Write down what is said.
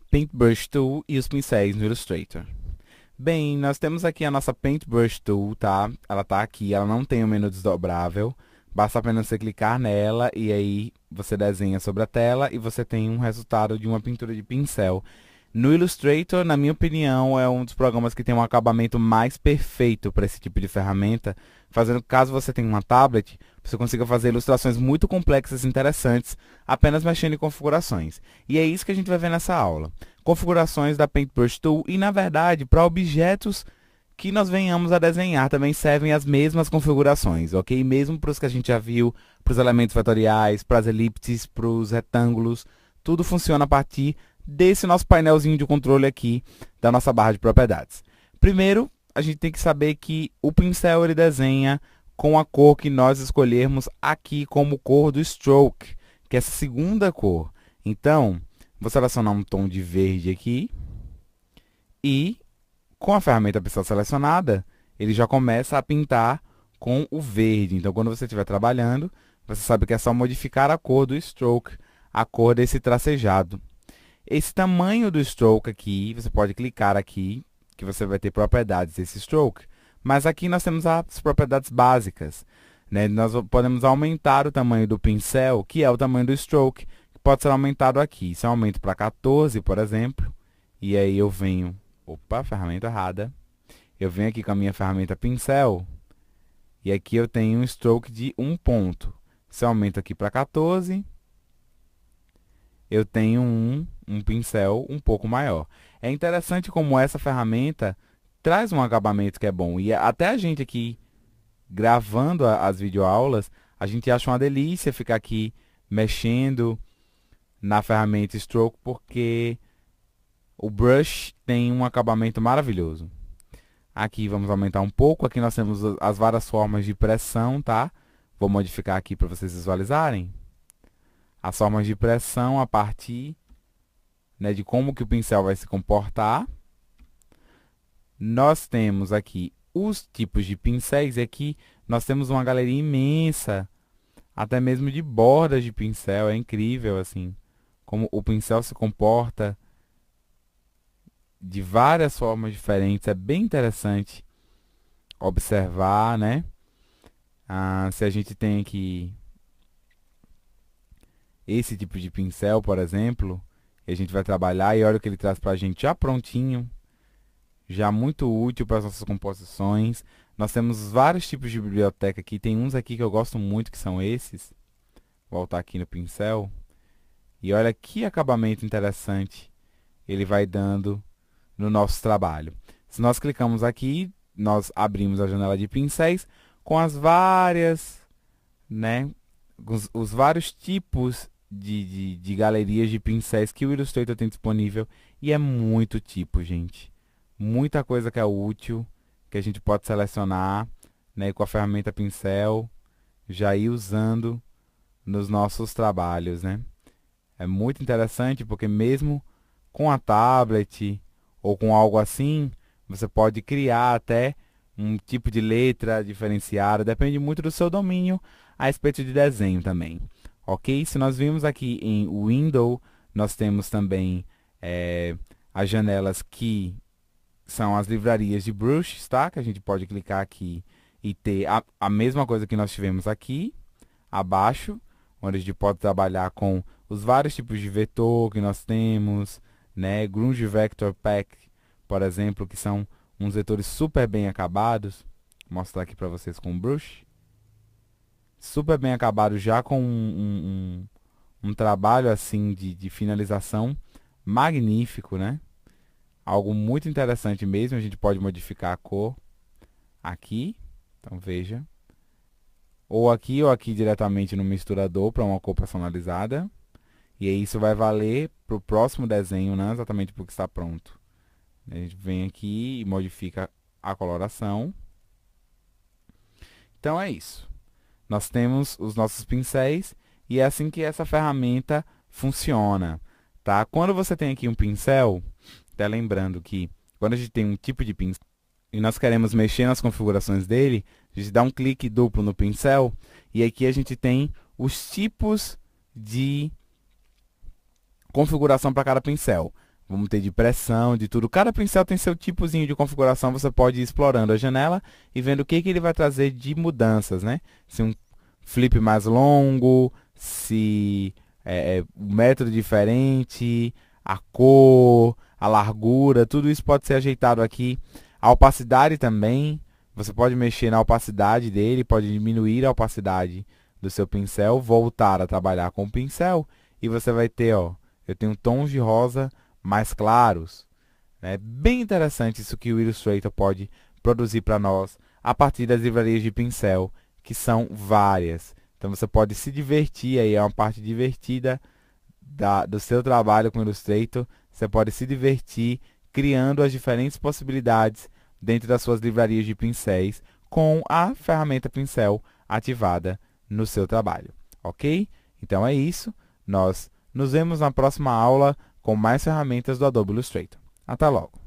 Paintbrush Tool e os pincéis no Illustrator. Bem, nós temos aqui a nossa Paintbrush Tool, tá? Ela tá aqui, ela não tem o menu desdobrável. Basta apenas você clicar nela e aí você desenha sobre a tela e você tem um resultado de uma pintura de pincel. No Illustrator, na minha opinião, é um dos programas que tem um acabamento mais perfeito para esse tipo de ferramenta, fazendo caso você tenha uma tablet, você consiga fazer ilustrações muito complexas e interessantes, apenas mexendo em configurações. E é isso que a gente vai ver nessa aula. Configurações da Paintbrush Tool e, na verdade, para objetos que nós venhamos a desenhar também servem as mesmas configurações, ok? Mesmo para os que a gente já viu, para os elementos vetoriais, para as elipses, para os retângulos, tudo funciona a partir desse nosso painelzinho de controle aqui da nossa barra de propriedades. Primeiro, a gente tem que saber que o pincel ele desenha com a cor que nós escolhermos aqui como cor do stroke, que é essa segunda cor. Então, vou selecionar um tom de verde aqui e com a ferramenta pincel selecionada, ele já começa a pintar com o verde. Então, quando você estiver trabalhando, você sabe que é só modificar a cor do stroke, a cor desse tracejado. Esse tamanho do stroke aqui, você pode clicar aqui, que você vai ter propriedades desse stroke. Mas aqui nós temos as propriedades básicas, né? Nós podemos aumentar o tamanho do pincel, que é o tamanho do stroke, que pode ser aumentado aqui. Se eu aumento para 14, por exemplo, e aí eu venho... Opa, ferramenta errada. Eu venho aqui com a minha ferramenta pincel, e aqui eu tenho um stroke de 1 ponto. Se eu aumento aqui para 14... eu tenho um pincel um pouco maior. É interessante como essa ferramenta traz um acabamento que é bom. E até a gente aqui, gravando as videoaulas, a gente acha uma delícia ficar aqui mexendo na ferramenta Stroke, porque o brush tem um acabamento maravilhoso. Aqui vamos aumentar um pouco. Aqui nós temos as várias formas de pressão, tá? Vou modificar aqui para vocês visualizarem. As formas de pressão a partir, né, de como que o pincel vai se comportar. Nós temos aqui os tipos de pincéis e aqui nós temos uma galeria imensa, até mesmo de bordas de pincel. É incrível assim, como o pincel se comporta de várias formas diferentes. É bem interessante observar, né? Se a gente tem aqui esse tipo de pincel, por exemplo, e a gente vai trabalhar e olha o que ele traz para a gente já prontinho, já muito útil para as nossas composições. Nós temos vários tipos de biblioteca aqui, tem uns aqui que eu gosto muito, que são esses. Vou voltar aqui no pincel, e olha que acabamento interessante ele vai dando no nosso trabalho. Se nós clicamos aqui, nós abrimos a janela de pincéis com as várias, né, os vários tipos de galerias de pincéis que o Illustrator tem disponível. E é muito tipo, gente. Muita coisa que é útil, que a gente pode selecionar, né, com a ferramenta pincel, já ir usando nos nossos trabalhos, né? É muito interessante porque mesmo com a tablet ou com algo assim, você pode criar até um tipo de letra diferenciada, depende muito do seu domínio a respeito de desenho também. Ok? Se nós vimos aqui em Window, nós temos também as janelas que são as livrarias de brushes, tá? Que a gente pode clicar aqui e ter a mesma coisa que nós tivemos aqui, abaixo, onde a gente pode trabalhar com os vários tipos de vetor que nós temos, né? Grunge Vector Pack, por exemplo, que são uns vetores super bem acabados. Vou mostrar aqui para vocês com o brush. Super bem acabado, já com um trabalho assim de finalização magnífico, né? Algo muito interessante mesmo. A gente pode modificar a cor aqui, então veja. Ou aqui diretamente no misturador para uma cor personalizada. E aí isso vai valer para o próximo desenho, não exatamente porque está pronto. A gente vem aqui e modifica a coloração. Então é isso. Nós temos os nossos pincéis e é assim que essa ferramenta funciona, tá? Quando você tem aqui um pincel, até lembrando que quando a gente tem um tipo de pincel e nós queremos mexer nas configurações dele, a gente dá um clique duplo no pincel e aqui a gente tem os tipos de configuração para cada pincel. vamos ter de pressão, de tudo. Cada pincel tem seu tipozinho de configuração, você pode ir explorando a janela e vendo o que ele vai trazer de mudanças, né? Se um flip mais longo, se um método diferente, a cor, a largura, tudo isso pode ser ajeitado aqui. A opacidade também, você pode mexer na opacidade dele, pode diminuir a opacidade do seu pincel, voltar a trabalhar com o pincel e você vai ter, ó, eu tenho tons de rosa mais claros. É bem interessante isso que o Illustrator pode produzir para nós a partir das livrarias de pincel, que são várias. Então você pode se divertir, aí é uma parte divertida do seu trabalho com o Illustrator. Você pode se divertir criando as diferentes possibilidades dentro das suas livrarias de pincéis com a ferramenta pincel ativada no seu trabalho, ok? Então é isso, nós nos vemos na próxima aula com mais ferramentas do Adobe Illustrator. Até logo!